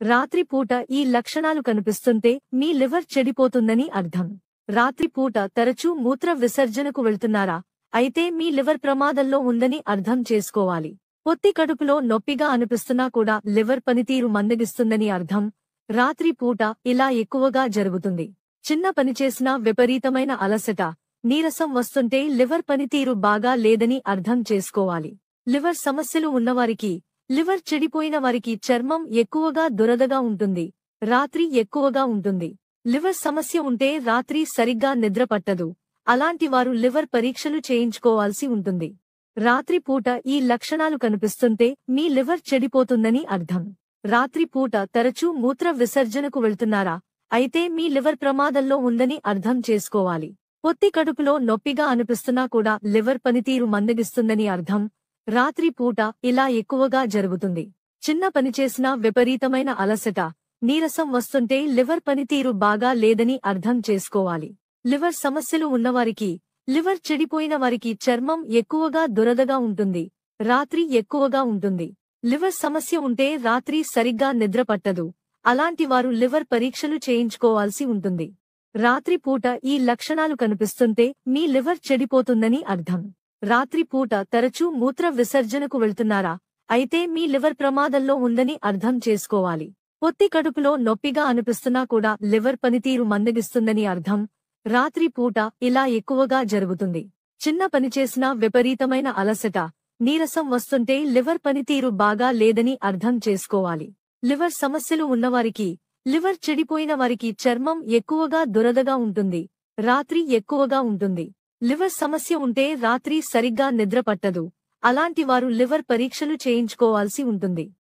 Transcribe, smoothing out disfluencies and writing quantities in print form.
రాత్రిపూట ఈ లక్షణాలు కనిపిస్తుంటే మీ లివర్ చెడిపోతుందని అర్థం. రాత్రిపూట తరచూ మూత్ర విసర్జనకు వెళ్తున్నారా? అయితే మీ లివర్ ప్రమాదంలో ఉందని అర్థం చేసుకోవాలి. పొత్తి కడుపులో నొప్పిగా అనిపిస్తున్నా కూడా లివర్ పనితీరు మందగిస్తుందని అర్థం. రాత్రిపూట ఇలా ఎక్కువగా జరుగుతుంది. చిన్న పని చేసినా విపరీతమైన అలసట, నీరసం వస్తుంటే లివర్ పనితీరు బాగా లేదని అర్థం చేసుకోవాలి. లివర్ సమస్యలు ఉన్నవారికి, లివర్ చెడిపోయిన వారికి చర్మం ఎక్కువగా దురదగా ఉంటుంది, రాత్రి ఎక్కువగా ఉంటుంది. లివర్ సమస్య ఉంటే రాత్రి సరిగ్గా నిద్ర పట్టదు. అలాంటి వారు లివర్ పరీక్షలు చేయించుకోవాల్సి ఉంటుంది. రాత్రిపూట ఈ లక్షణాలు కనిపిస్తుంటే మీ లివర్ చెడిపోతుందని అర్థం. రాత్రిపూట తరచూ మూత్ర విసర్జనకు వెళ్తున్నారా? అయితే మీ లివర్ ప్రమాదంలో ఉందని అర్థం చేసుకోవాలి. పొత్తి కడుపులో నొప్పిగా అనిపిస్తున్నా కూడా లివర్ పనితీరు మందగిస్తుందని అర్థం. రాత్రిపూట ఇలా ఎక్కువగా జరుగుతుంది. చిన్న పని చేసినా విపరీతమైన అలసట, నీరసం వస్తుంటే లివర్ పనితీరు బాగా లేదని అర్థం చేసుకోవాలి. లివర్ సమస్యలు ఉన్నవారికి, లివర్ చెడిపోయిన వారికి చర్మం ఎక్కువగా దురదగా ఉంటుంది, రాత్రి ఎక్కువగా ఉంటుంది. లివర్ సమస్య ఉంటే రాత్రి సరిగ్గా నిద్ర పట్టదు. అలాంటి వారు లివర్ పరీక్షలు చేయించుకోవాల్సి ఉంటుంది. రాత్రిపూట ఈ లక్షణాలు కనిపిస్తుంటే మీ లివర్ చెడిపోతుందని అర్థం. రాత్రిపూట తరచూ మూత్ర విసర్జనకు వెళ్తున్నారా? అయితే మీ లివర్ ప్రమాదంలో ఉందని అర్థం చేసుకోవాలి. పొత్తి కడుపులో నొప్పిగా అనిపిస్తున్నా కూడా లివర్ పనితీరు మందగిస్తుందని అర్థం. రాత్రిపూట ఇలా ఎక్కువగా జరుగుతుంది. చిన్న పని చేసినా విపరీతమైన అలసట, నీరసం వస్తుంటే లివర్ పనితీరు బాగా లేదని అర్థం చేసుకోవాలి. లివర్ సమస్యలు ఉన్నవారికి, లివర్ చెడిపోయిన వారికి చర్మం ఎక్కువగా దురదగా ఉంటుంది, రాత్రి ఎక్కువగా ఉంటుంది. లివర్ సమస్య ఉంటే రాత్రి సరిగ్గా నిద్ర పట్టదు. అలాంటి వారు లివర్ పరీక్షలు చేయించుకోవాల్సి ఉంటుంది.